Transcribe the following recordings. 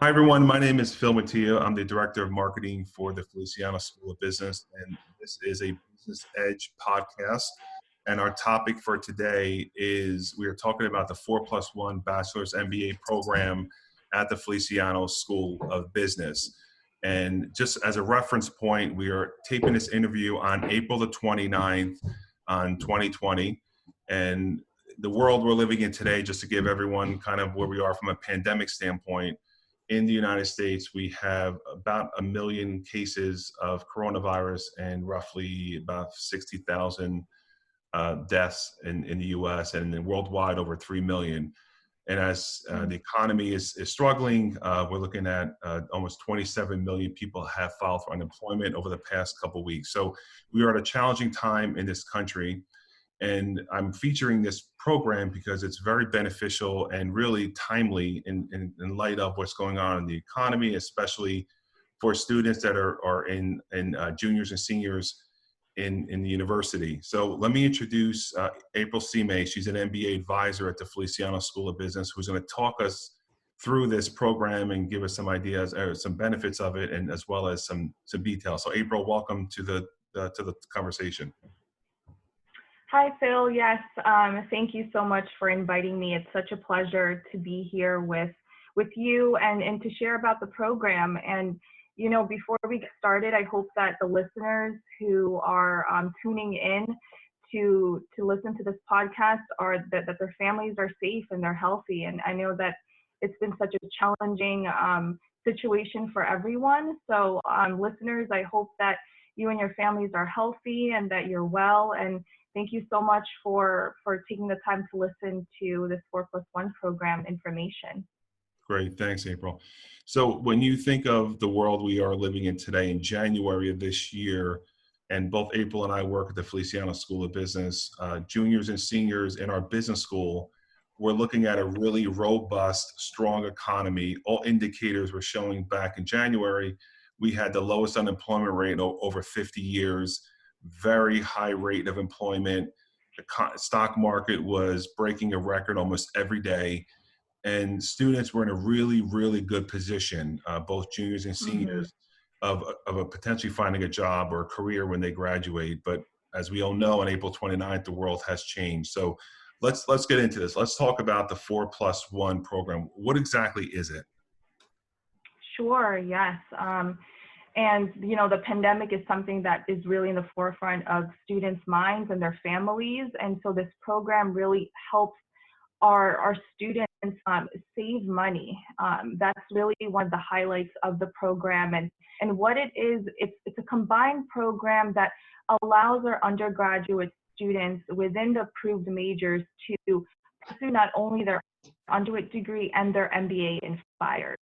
Hi, everyone. My name is Phil Mattia. I'm the Director of Marketing for the Feliciano School of Business, and this is a Business Edge podcast. And our topic for today is we are talking about the 4+1 Bachelor's MBA program at the Feliciano School of Business. And just as a reference point, we are taping this interview on April the 29th on 2020. And the world we're living in today, just to give everyone kind of where we are from a pandemic standpoint, in the United States, we have about 1 million cases of coronavirus and roughly about 60,000 deaths in the US, and then worldwide over 3 million. And as the economy is struggling, we're looking at almost 27 million people have filed for unemployment over the past couple of weeks. So we are at a challenging time in this country. And I'm featuring this program because it's very beneficial and really timely in light of what's going on in the economy, especially for students that are in juniors and seniors in the university. So let me introduce April Sime. She's an MBA advisor at the Feliciano School of Business, who's going to talk us through this program and give us some ideas, some benefits of it, and as well as some details. So April, welcome to the conversation. Hi, Phil. Yes, thank you so much for inviting me. It's such a pleasure to be here with you and to share about the program. And, you know, before we get started, I hope that the listeners who are tuning in to listen to this podcast are that their families are safe and they're healthy. And I know that it's been such a challenging situation for everyone. So listeners, I hope that you and your families are healthy and that you're well. And thank you so much for taking the time to listen to this 4+1 program information. Great. Thanks, April. So when you think of the world we are living in today, in January of this year, and both April and I work at the Feliciano School of Business, juniors and seniors in our business school, we're looking at a really robust, strong economy. All indicators were showing back in January, we had the lowest unemployment rate in over 50 years. Very high rate of employment. The stock market was breaking a record almost every day. And students were in a really, really good position, both juniors and seniors, of potentially finding a job or a career when they graduate. But as we all know, on April 29th, the world has changed. So let's get into this. Let's talk about the 4+1 program. What exactly is it? Sure, yes. And, you know, the pandemic is something that is really in the forefront of students' minds and their families. And so this program really helps our students save money. That's really one of the highlights of the program. And what it is, it's a combined program that allows our undergraduate students within the approved majors to pursue not only their undergraduate degree and their MBA in FIRES.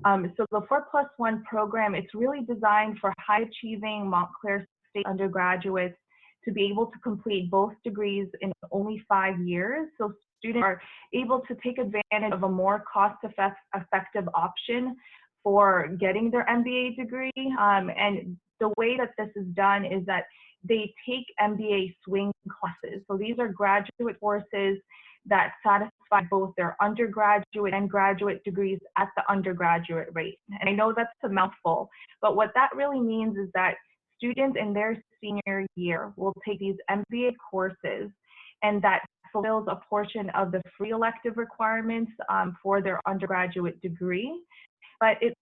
So the 4+1 program, it's really designed for high-achieving Montclair State undergraduates to be able to complete both degrees in only 5 years. So students are able to take advantage of a more cost-effective option for getting their MBA degree. And the way that this is done is that they take MBA swing classes. So these are graduate courses that satisfy both their undergraduate and graduate degrees at the undergraduate rate. And I know that's a mouthful, but what that really means is that students in their senior year will take these MBA courses, and that fulfills a portion of the free elective requirements for their undergraduate degree. But it's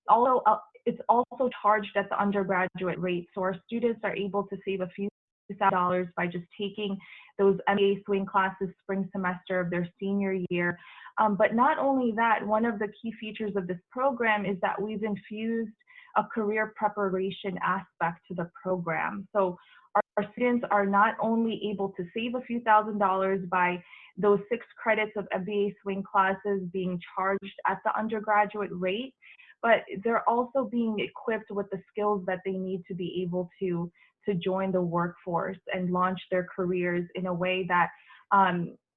also charged at the undergraduate rate. So our students are able to save a few $1,000 by just taking those MBA swing classes spring semester of their senior year. But not only that, one of the key features of this program is that we've infused a career preparation aspect to the program. So our students are not only able to save a few $1,000s by those 6 credits of MBA swing classes being charged at the undergraduate rate, but they're also being equipped with the skills that they need to be able to join the workforce and launch their careers in a way that,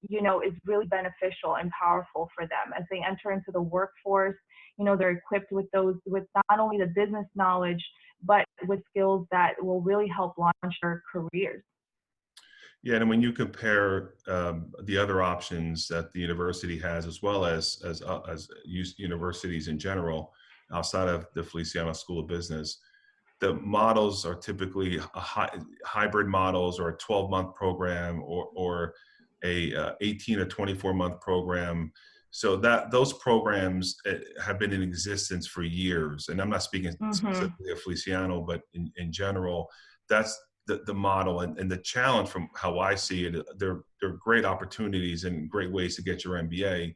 you know, is really beneficial and powerful for them. As they enter into the workforce, you know, they're equipped with not only the business knowledge, but with skills that will really help launch their careers. Yeah, and when you compare the other options that the university has, as well as universities in general, outside of the Feliciano School of Business, the models are typically hybrid models, or a 12-month program, or a 18 or 24-month program. So that those programs have been in existence for years. And I'm not speaking Mm-hmm. specifically of Feliciano, but in general, that's the model. And the challenge, from how I see it, they're great opportunities and great ways to get your MBA.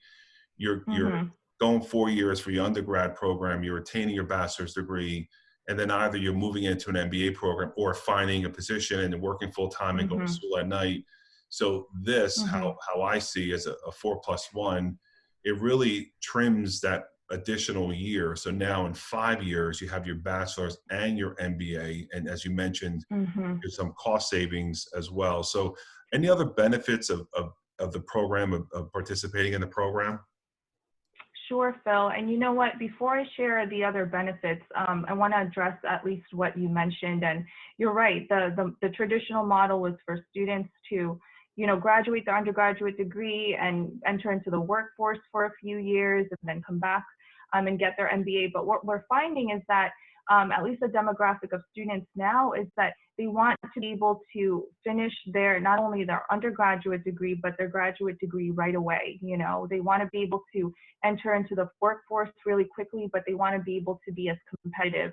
You're Mm-hmm. going 4 years for your undergrad program, you're attaining your bachelor's degree, and then either you're moving into an MBA program or finding a position and working full time and going to Mm-hmm. school at night. So this, Mm-hmm. how I see as a 4+1, it really trims that additional year. So now in 5 years, you have your bachelor's and your MBA. And as you mentioned, Mm-hmm. there's some cost savings as well. So any other benefits of the program, of participating in the program? Sure, Phil. And you know what? Before I share the other benefits, I want to address at least what you mentioned. And you're right. The traditional model was for students to, graduate their undergraduate degree and enter into the workforce for a few years and then come back and get their MBA. But what we're finding is that at least the demographic of students now is that they want to be able to finish their not only their undergraduate degree but their graduate degree right away. They want to be able to enter into the workforce really quickly, but they want to be able to be as competitive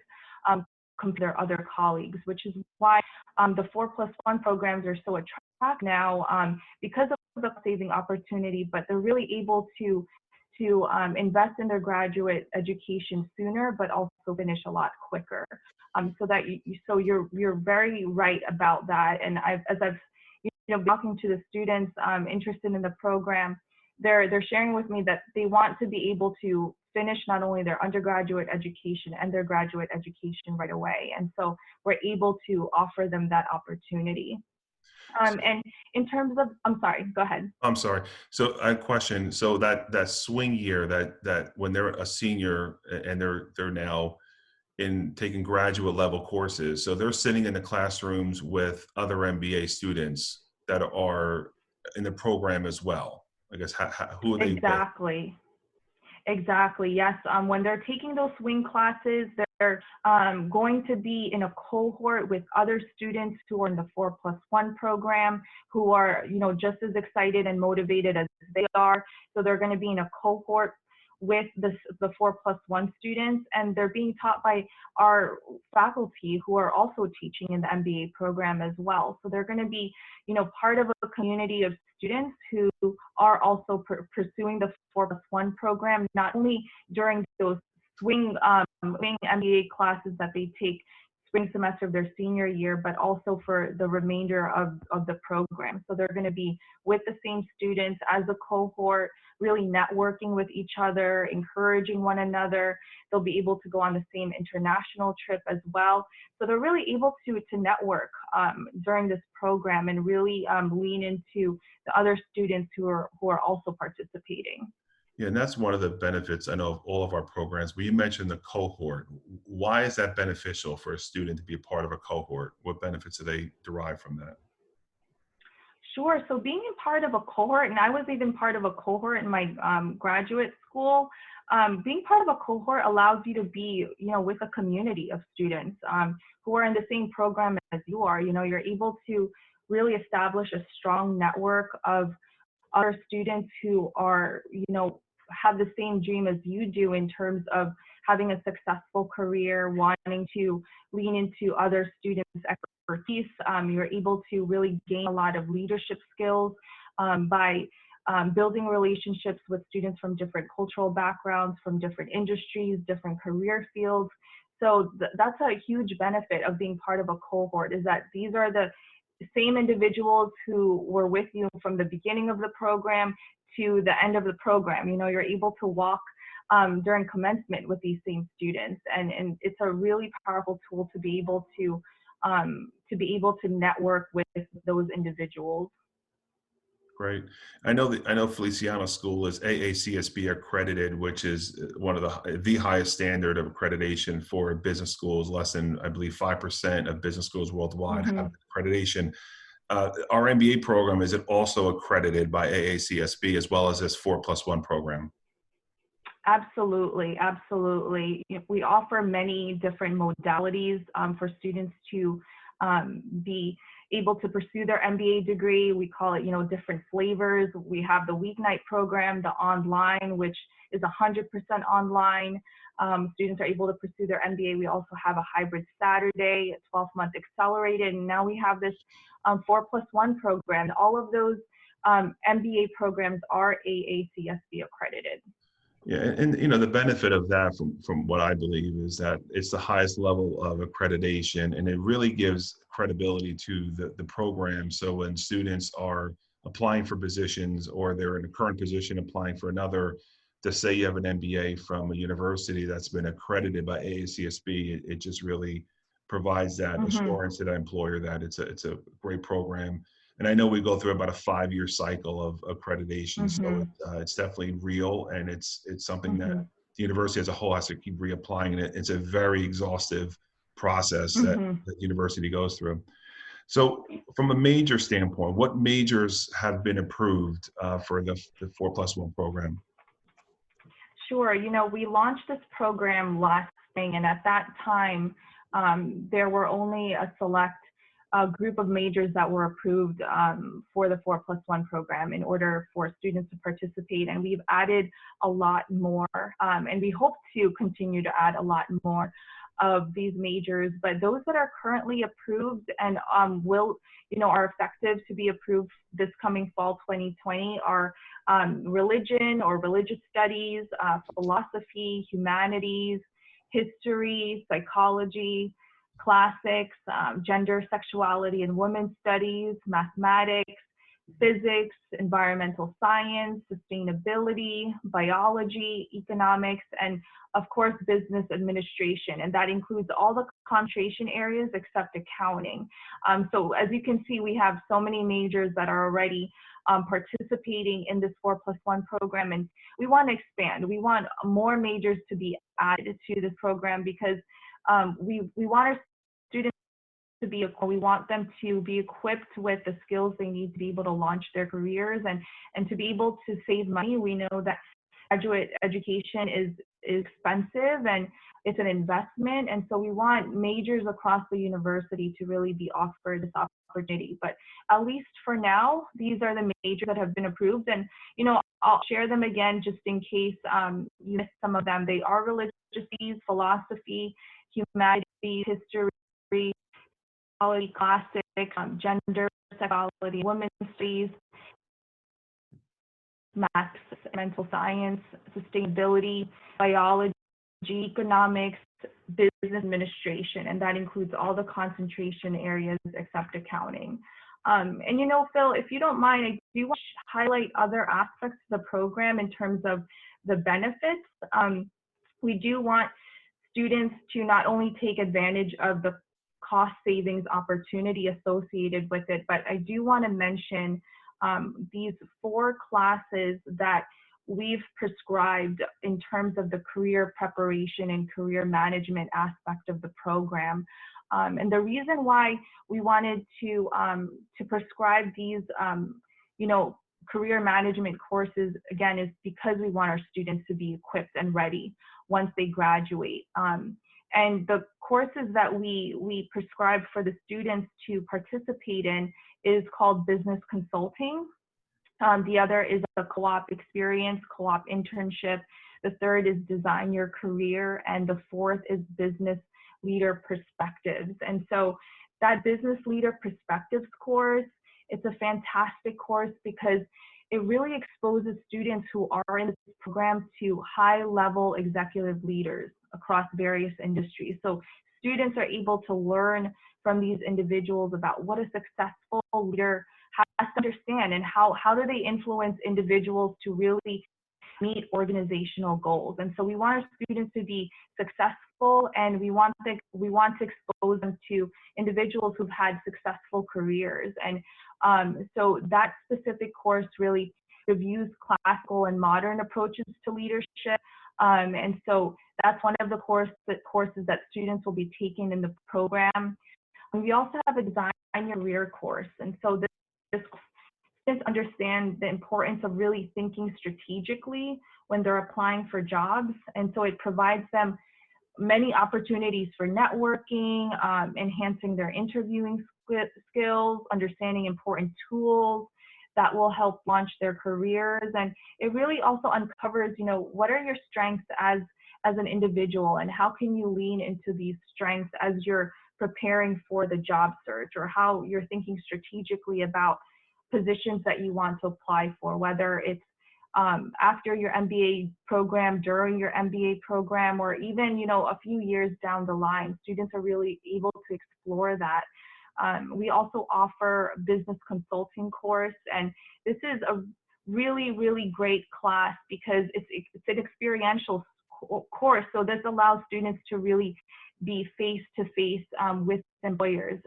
compared to their other colleagues, which is why the 4+1 programs are so attractive now because of the saving opportunity, but they're really able to invest in their graduate education sooner, but also finish a lot quicker. So that you're very right about that. And as I've talking to the students interested in the program, they're sharing with me that they want to be able to finish not only their undergraduate education and their graduate education right away. And so we're able to offer them that opportunity. And in terms of, I'm sorry, go ahead. I'm sorry. So I have a question. So that swing year, that when they're a senior and they're now in taking graduate level courses, so they're sitting in the classrooms with other MBA students that are in the program as well. I guess who are they with? Exactly. Exactly. Yes. When they're taking those swing classes, they're going to be in a cohort with other students who are in the 4+1 program, who are, just as excited and motivated as they are. So they're going to be in a cohort with the 4+1 students, and they're being taught by our faculty who are also teaching in the MBA program as well. So they're going to be, part of a community of students who are also pursuing the 4+1 program, not only during those swing MBA classes that they take spring semester of their senior year, but also for the remainder of the program. So they're going to be with the same students as a cohort, really networking with each other, encouraging one another. They'll be able to go on the same international trip as well. So they're really able to network during this program and really lean into the other students who are also participating. Yeah, and that's one of the benefits I know of all of our programs. But you mentioned the cohort. Why is that beneficial for a student to be a part of a cohort? What benefits do they derive from that? Sure. So being in part of a cohort, and I was even part of a cohort in my graduate school, being part of a cohort allows you to be, with a community of students who are in the same program as you are. You're able to really establish a strong network of other students who are, have the same dream as you do in terms of having a successful career, wanting to lean into other students' expertise. You're able to really gain a lot of leadership skills by building relationships with students from different cultural backgrounds, from different industries, different career fields. So that's a huge benefit of being part of a cohort, is that these are the same individuals who were with you from the beginning of the program to the end of the program. You're able to walk during commencement with these same students, and it's a really powerful tool to be able to network with those individuals. Great. I know Feliciano School is AACSB accredited, which is one of the highest standard of accreditation for business schools. Less than, I believe, 5% of business schools worldwide Mm-hmm. have accreditation. Our MBA program, is it also accredited by AACSB as well as this 4+1 program? Absolutely, absolutely. We offer many different modalities for students to be able to pursue their MBA degree. We call it, different flavors. We have the weeknight program, the online, which is 100% online. Students are able to pursue their MBA. We also have a hybrid Saturday, a 12-month accelerated, and now we have this 4+1 program. All of those MBA programs are AACSB accredited. Yeah, and the benefit of that, from what I believe, is that it's the highest level of accreditation, and it really gives credibility to the program. So when students are applying for positions, or they're in a current position applying for another, to say you have an MBA from a university that's been accredited by AACSB, it just really provides that assurance to that employer that it's a great program. And I know we go through about a 5-year cycle of accreditation, so it's definitely real, and it's something that the university as a whole has to keep reapplying. And it's a very exhaustive process that the university goes through. So from a major standpoint, what majors have been approved for the 4+1 program? Sure. We launched this program last spring, and at that time, there were only a select group of majors that were approved for the 4+1 program in order for students to participate. And we've added a lot more, and we hope to continue to add a lot more of these majors. But those that are currently approved and are effective to be approved this coming fall 2020 are religion or religious studies, philosophy, humanities, history, psychology, classics, gender, sexuality, and women's studies, mathematics, physics, environmental science, sustainability, biology, economics, and of course, business administration. And that includes all the concentration areas except accounting. So as you can see, we have so many majors that are already participating in this 4+1 program, and we want to expand. We want more majors to be added to this program because we want our students we want them to be equipped with the skills they need to be able to launch their careers and to be able to save money. We know that graduate education is expensive and it's an investment, and so we want majors across the university to really be offered this opportunity. But at least for now, these are the majors that have been approved, and I'll share them again just in case you missed some of them. They are religious studies, philosophy, humanities, history, classics, gender, sexuality, women's studies, maths, mental science, sustainability, biology, economics, business administration, and that includes all the concentration areas except accounting. And Phil, if you don't mind, I do want to highlight other aspects of the program in terms of the benefits. We do want students to not only take advantage of the cost savings opportunity associated with it, but I do want to mention these 4 classes that we've prescribed in terms of the career preparation and career management aspect of the program. And the reason why we wanted to prescribe these, career management courses, again, is because we want our students to be equipped and ready once they graduate. And the courses that we prescribe for the students to participate in is called business consulting. The other is a co-op experience, co-op internship. The third is design your career. And the fourth is business leader perspectives. And so that business leader perspectives course, it's a fantastic course because it really exposes students who are in this program to high-level executive leaders across various industries. So students are able to learn from these individuals about what a successful leader has to understand and how do they influence individuals to really meet organizational goals. And so we want our students to be successful, and we want to expose them to individuals who've had successful careers. And so that specific course really reviews classical and modern approaches to leadership. And so that's one of the courses that students will be taking in the program. We also have a design your career course. And so this students understand the importance of really thinking strategically when they're applying for jobs. And so it provides them many opportunities for networking, enhancing their interviewing skills, understanding important tools that will help launch their careers. And it really also uncovers, what are your strengths as an individual, and how can you lean into these strengths as you're preparing for the job search, or how you're thinking strategically about positions that you want to apply for, whether it's after your MBA program, during your MBA program, or even, a few years down the line. Students are really able to explore that. We also offer a business consulting course, and this is a really, really great class because it's an experiential course. So this allows students to really be face-to-face with employers,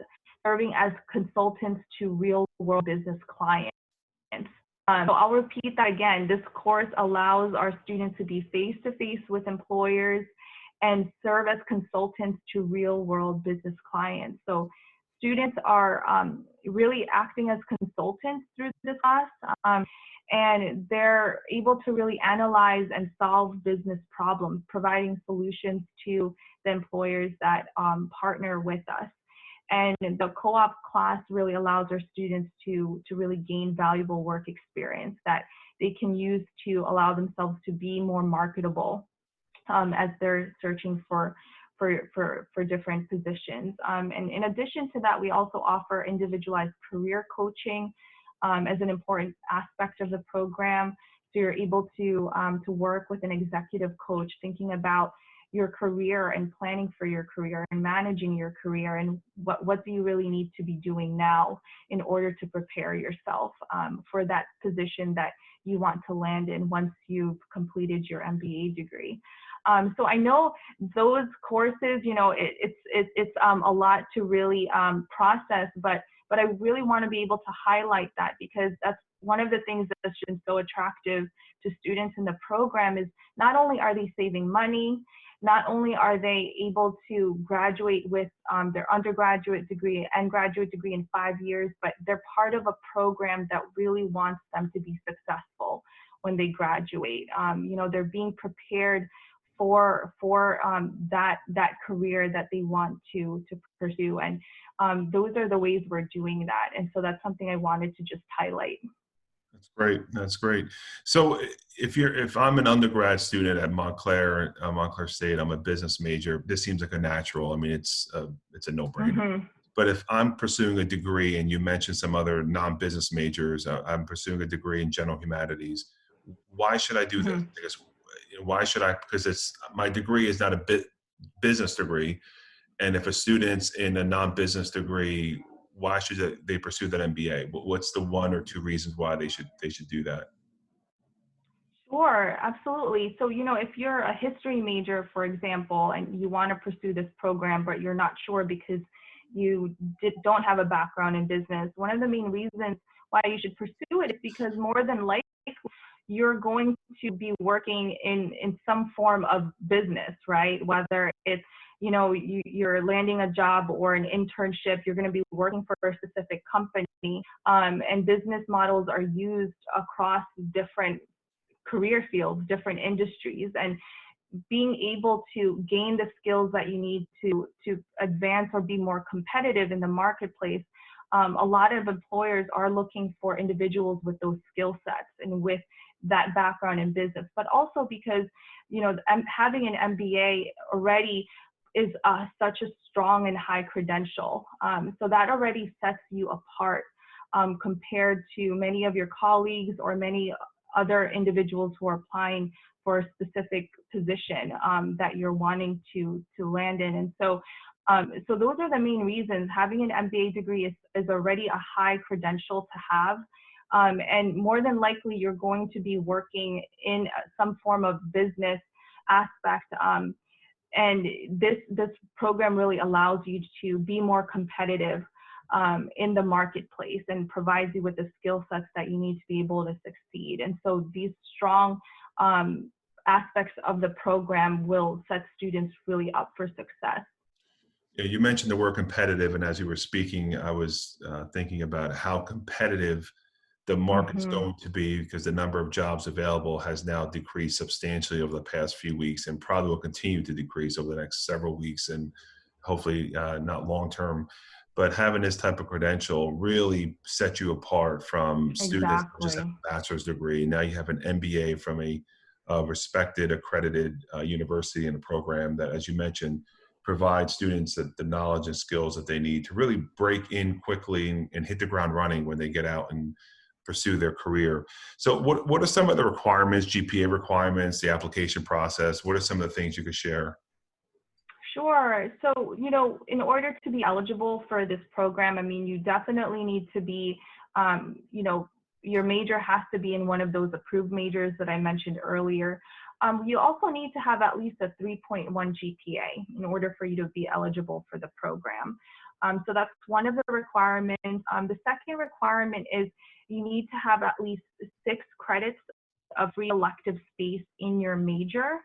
serving as consultants to real-world business clients. So I'll repeat that again. This course allows our students to be face-to-face with employers and serve as consultants to real-world business clients. So students are really acting as consultants through this class, and they're able to really analyze and solve business problems, providing solutions to the employers that partner with us. And the co-op class really allows our students to really gain valuable work experience that they can use to allow themselves to be more marketable as they're searching for different positions. And in addition to that, we also offer individualized career coaching as an important aspect of the program. So you're able to work with an executive coach, thinking about your career and planning for your career and managing your career, and what do you really need to be doing now in order to prepare yourself for that position that you want to land in once you've completed your MBA degree. So I know those courses, it's a lot to really process, but I really want to be able to highlight that, because that's one of the things that's been so attractive to students in the program. Is not only are they saving money, not only are they able to graduate with their undergraduate degree and graduate degree in 5 years, but they're part of a program that really wants them to be successful when they graduate. They're being prepared for that career that they want to pursue, and those are the ways we're doing that. And so that's something I wanted to just highlight. That's great. That's great. So if I'm an undergrad student at Montclair State, I'm a business major. This seems like a natural. I mean, it's a no-brainer. Mm-hmm. But if I'm pursuing a degree, and you mentioned some other non-business majors, I'm pursuing a degree in general humanities. Why should I do this? Mm-hmm. Because why should I? Because my degree is not a business degree, and if a student's in a non-business degree, why should they pursue that MBA? What's the one or two reasons why they should do that? Sure, absolutely. So, if you're a history major, for example, and you want to pursue this program, but you're not sure because you don't have a background in business, one of the main reasons why you should pursue it is because more than likely you're going to be working in some form of business, right? Whether it's you're landing a job or an internship, you're going to be working for a specific company, and business models are used across different career fields, different industries, and being able to gain the skills that you need to advance or be more competitive in the marketplace. A lot of employers are looking for individuals with those skill sets and with that background in business, but also because having an MBA already is such a strong and high credential. So that already sets you apart compared to many of your colleagues or many other individuals who are applying for a specific position that you're wanting to land in. And so those are the main reasons. Having an MBA degree is already a high credential to have. And more than likely, you're going to be working in some form of business aspect. And this program really allows you to be more competitive in the marketplace and provides you with the skill sets that you need to be able to succeed. And so these strong aspects of the program will set students really up for success. Yeah, you mentioned the word competitive, and as you were speaking, I was thinking about how competitive the market's Hmm. going to be because the number of jobs available has now decreased substantially over the past few weeks and probably will continue to decrease over the next several weeks and hopefully not long term. But having this type of credential really sets you apart from students that just have Exactly. a bachelor's degree. Now you have an MBA from a respected, accredited university and a program that, as you mentioned, provide students the knowledge and skills that they need to really break in quickly and hit the ground running when they get out and pursue their career. So what are some of the requirements, GPA requirements, the application process? What are some of the things you could share? Sure. So, in order to be eligible for this program, I mean, you definitely need to be, your major has to be in one of those approved majors that I mentioned earlier. You also need to have at least a 3.1 GPA in order for you to be eligible for the program. So that's one of the requirements. The second requirement is you need to have at least 6 credits of free elective space in your major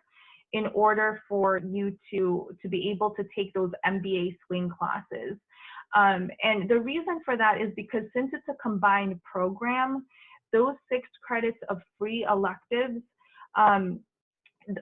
in order for you to be able to take those MBA swing classes. And the reason for that is because since it's a combined program, those 6 credits of free electives,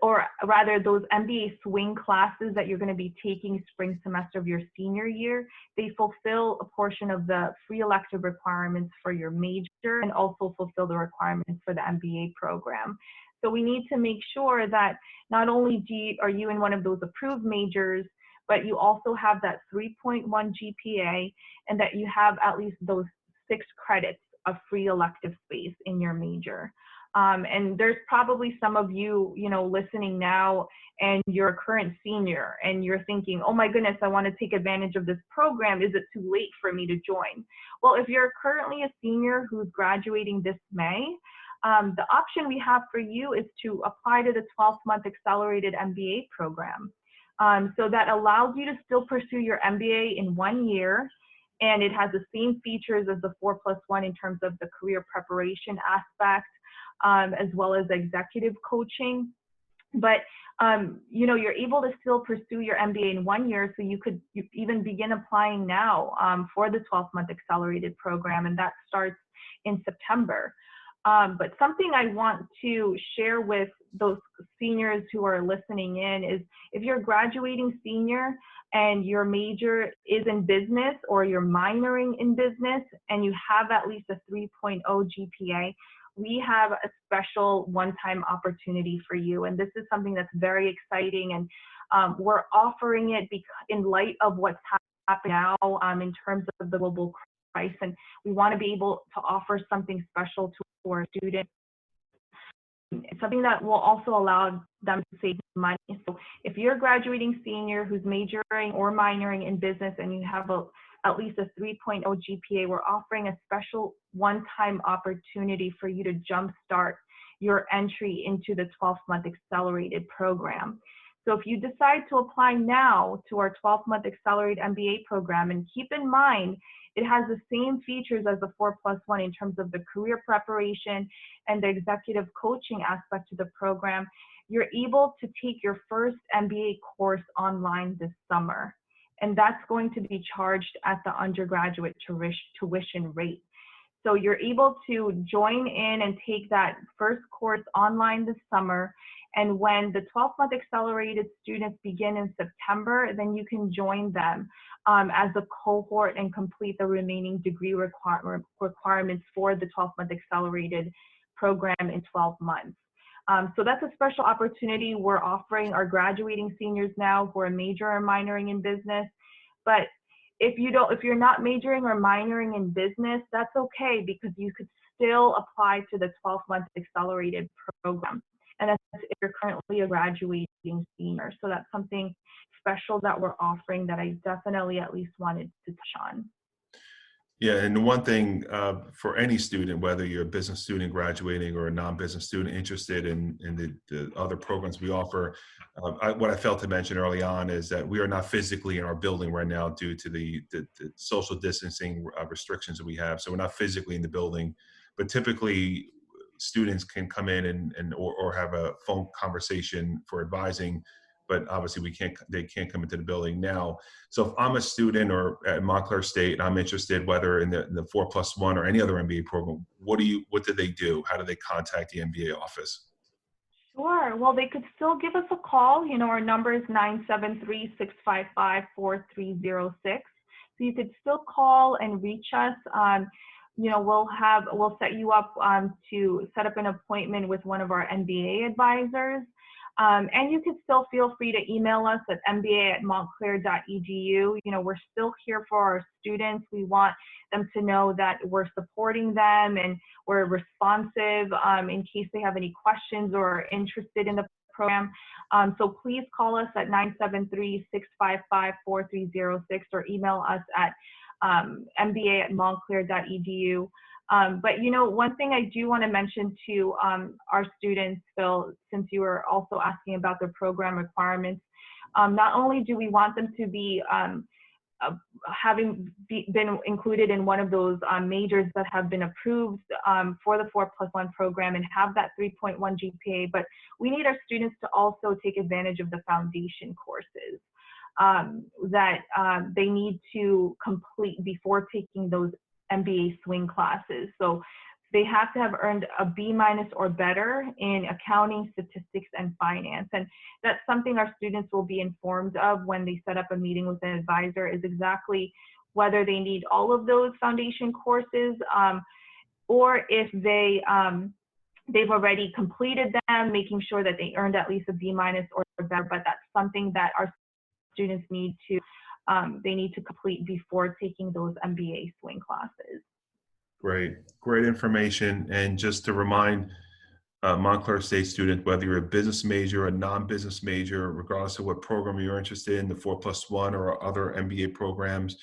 or rather those MBA swing classes that you're going to be taking spring semester of your senior year, they fulfill a portion of the free elective requirements for your major and also fulfill the requirements for the MBA program. So we need to make sure that not only are you in one of those approved majors, but you also have that 3.1 GPA and that you have at least those 6 credits of free elective space in your major. And there's probably some of you, listening now, and you're a current senior and you're thinking, oh my goodness, I want to take advantage of this program. Is it too late for me to join? Well, if you're currently a senior who's graduating this May, the option we have for you is to apply to the 12-month accelerated MBA program. So that allows you to still pursue your MBA in 1 year, and it has the same features as the 4+1 in terms of the career preparation aspect, as well as executive coaching. But you're able to still pursue your MBA in 1 year, so you even begin applying now for the 12-month accelerated program, and that starts in September. But something I want to share with those seniors who are listening in is if you're a graduating senior and your major is in business or you're minoring in business and you have at least a 3.0 GPA, we have a special one-time opportunity for you. And this is something that's very exciting. And we're offering it in light of what's happening now in terms of the global crisis. And we want to be able to offer something special to our students. It's something that will also allow them to save money. So if you're a graduating senior who's majoring or minoring in business and you have at least a 3.0 GPA, we're offering a special one-time opportunity for you to jumpstart your entry into the 12-month accelerated program. So if you decide to apply now to our 12-month accelerated MBA program, and keep in mind, it has the same features as the 4+1 in terms of the career preparation and the executive coaching aspect to the program, you're able to take your first MBA course online this summer. And that's going to be charged at the undergraduate tuition rate. So you're able to join in and take that first course online this summer. And when the 12-month accelerated students begin in September, then you can join them as a cohort and complete the remaining degree requirements for the 12-month accelerated program in 12 months. So that's a special opportunity we're offering our graduating seniors now who are majoring or minoring in business. But if you're not majoring or minoring in business, that's okay, because you could still apply to the 12-month accelerated program. And that's if you're currently a graduating senior. So that's something special that we're offering that I definitely at least wanted to touch on. Yeah, and the one thing for any student, whether you're a business student graduating or a non-business student interested in the other programs we offer, what I failed to mention early on is that we are not physically in our building right now due to the social distancing restrictions that we have. So we're not physically in the building, but typically students can come in or have a phone conversation for advising but obviously they can't come into the building now. So if I'm a student or at Montclair State and I'm interested, whether in the 4+1 or any other MBA program, what do they do? How do they contact the MBA office? Sure. Well, they could still give us a call. Our number is 973-655-4306. So you could still call and reach us. We'll set you up to set up an appointment with one of our MBA advisors. And you can still feel free to email us at mba@montclair.edu. We're still here for our students. We want them to know that we're supporting them and we're responsive in case they have any questions or are interested in the program. So please call us at 973-655-4306 or email us at mba@montclair.edu. But one thing I do want to mention to our students, Phil, since you were also asking about their program requirements, not only do we want them to be been included in one of those majors that have been approved for the 4+1 program and have that 3.1 GPA, but we need our students to also take advantage of the foundation courses that they need to complete before taking those MBA swing classes. So they have to have earned a B- or better in accounting, statistics, and finance. And that's something our students will be informed of when they set up a meeting with an advisor, is exactly whether they need all of those foundation courses or if they've already completed them, making sure that they earned at least a B- or better. But that's something that our students need to complete before taking those MBA swing classes. Great information. And just to remind Montclair State student, whether you're a business major or a non-business major, regardless of what program you're interested in, the 4+1 or other MBA programs,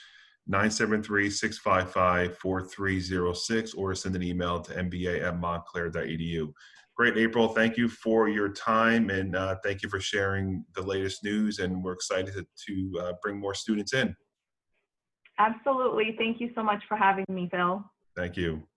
973-655-4306, or send an email to mba@montclair.edu. Great, April. Thank you for your time, and thank you for sharing the latest news. And we're excited to bring more students in. Absolutely. Thank you so much for having me, Phil. Thank you.